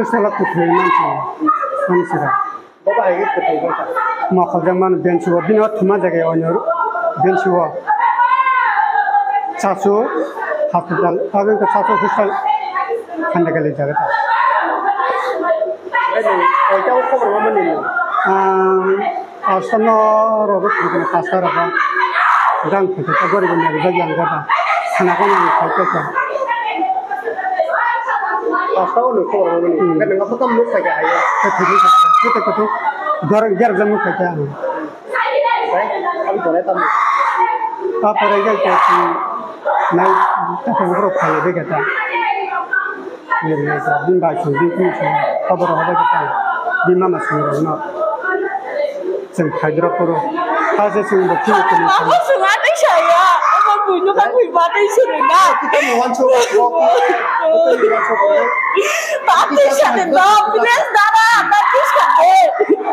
Salah kuteman sih, sih. Bapak ini kuteman. Mau zaman bensuwa, bina thuma jaga onyor bensuwa. Sasu hospital, tapi ke sasu hospital anda kali jaga ta. Ini, kau kau berapa ni? Asal robot bukan pasar apa. Sedang kita gori guna jaga jaga. Anak orang kau kau. Pasal lu kau berapa ni? Kan ngapa kamu lupa ya? Kita jar jamu kerja. Kami boleh tamu. Apa lagi kerja? Naik kita berapa kali bekerja? Ini macam bimba cuci cuci. Kabar apa kita? Bimba masih orang. Sengkaja puru. Hasil sumber cuci cuci. Aku sungai tak saya. Aku punya kan bimba tak suruh. Kita mau coba. Kita mau coba. Tapi saya dah bilas darah. Tapi saya.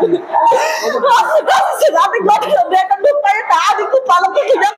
Aku sudah sudah tak boleh. Mereka tu payah tak ada tu paling kita.